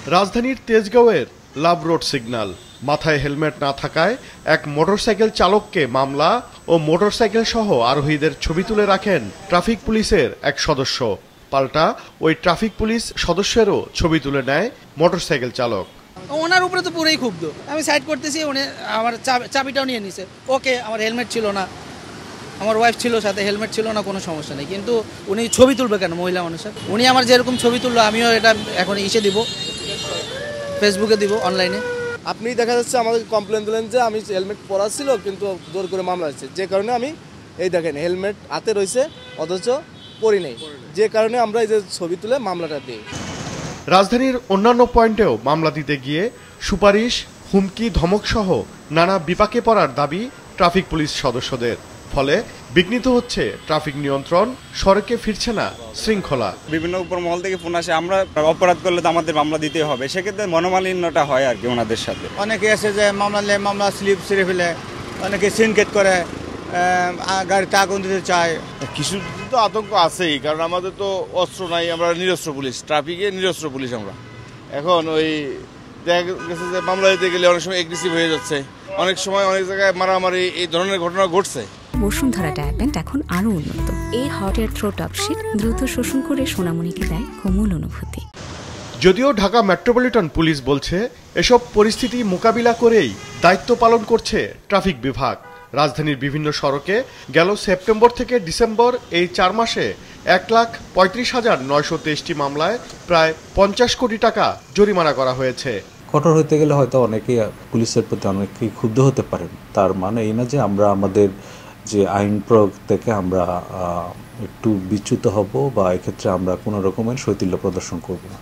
রাজধানীর তেজগাঁওয়ের love road signal মাথায় helmet না থাকায় এক মোটরসাইকেল চালককে মামলা ও মোটরসাইকেল সহ আরোহীদের ছবি তুলে রাখেন ট্রাফিক পুলিশের এক সদস্য। পাল্টা ওই ট্রাফিক পুলিশ সদস্যেরও ছবি তুলে নেয় মোটরসাইকেল চালক। ওনার উপরে তো পুরোই ক্ষুব্ধ। আমি সাইড করতেছি, উনি আমার চাবিটাও নিয়ে নিছে। ওকে, আমার হেলমেট ছিল না, আমার ওয়াইফ ছিল সাথে, হেলমেট ছিল না, কোনো সমস্যা নেই, কিন্তু উনি ছবি তুলবে কেন মহিলা মানুষের? উনি আমার যেরকম ছবি তুললো আমিও এটা এখন দিব, ফেসবুকে দিব, অনলাইনে। আপনি দেখা যাচ্ছে আমাদের কমপ্লেন দিলেন যে আমি হেলমেট পরা ছিল কিন্তু জোর করে মামলা হয়েছে, যে কারণে আমি এই দেখেন হেলমেট হাতে রয়েছে অথচ পরি নেই, যে কারণে আমরা এই যে ছবি তুলে মামলাটা দিই। রাজধানীর অন্যান্য পয়েন্টেও মামলা দিতে গিয়ে সুপারিশ, হুমকি, ধমক সহ নানা বিপাকে পড়ার দাবি ট্রাফিক পুলিশ সদস্যদের। ফলে বিঘ্নিত হচ্ছে ট্রাফিক নিয়ন্ত্রণ, সড়কে ফিরছে না শৃঙ্খলা। বিভিন্ন উপর মহল থেকে ফোন আসে, আমরা অপরাধ করলে তো আমাদের মামলা দিতে হবে, সেক্ষেত্রে মনোমালিন্যটা হয় আর কি ওনাদের সাথে। অনেকে এসে যে মামলা স্লিপ ছেড়ে ফেলে, অনেকে সিনকেট করে, গাড়িতে আগুন দিতে চায়। কিছু তো আতঙ্ক আছেই, কারণ আমাদের তো অস্ত্র নাই, আমরা নিরস্ত্র পুলিশ, ট্রাফিকে নিরস্ত্র পুলিশ আমরা। এখন ওই দেখা গেছে যে মামলা দিতে গেলে অনেক সময় এগ্রেসিভ হয়ে যাচ্ছে, অনেক সময় অনেক জায়গায় মারামারি এই ধরনের ঘটনা ঘটছে। বসুন্ধরা ডায়াপেন্ট এখন আরো উন্নত। এই হট এয়ার থ্রো টপশিট দ্রুত শোষণ করে সোনামণিকে দেয় কোমল অনুভূতি। যদিও ঢাকা মেট্রোপলিটন পুলিশ বলছে এসব পরিস্থিতি মোকাবিলা করেই দায়িত্ব পালন করছে ট্রাফিক বিভাগ। রাজধানীর বিভিন্ন সড়কে গেল সেপ্টেম্বর থেকে ডিসেম্বর এই 4 মাসে 1,35,923টি মামলায় প্রায় 50 কোটি টাকা জরিমানা করা হয়েছে। কঠোর হতে গেলে হয়তো অনেকেই পুলিশের প্রতি অনেকেই ক্ষুব্ধ হতে পারেন, তার মানে এই না যে আমরা আমাদের যে আইন প্রয়োগ থেকে আমরা একটু বিচ্যুত হব বা এক্ষেত্রে আমরা কোনো রকমের শৈথিল্য প্রদর্শন করব না।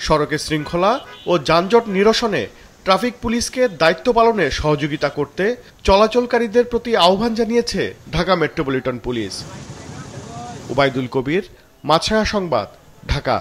সড়কে শৃঙ্খলা ও যানজট নিরসনে ট্রাফিক পুলিশকে দায়িত্ব পালনে সহযোগিতা করতে চলাচলকারীদের প্রতি আহ্বান জানিয়েছে ঢাকা মেট্রোপলিটন পুলিশ। ওবায়দুল কবির, মাছরাঙা সংবাদ, ঢাকা।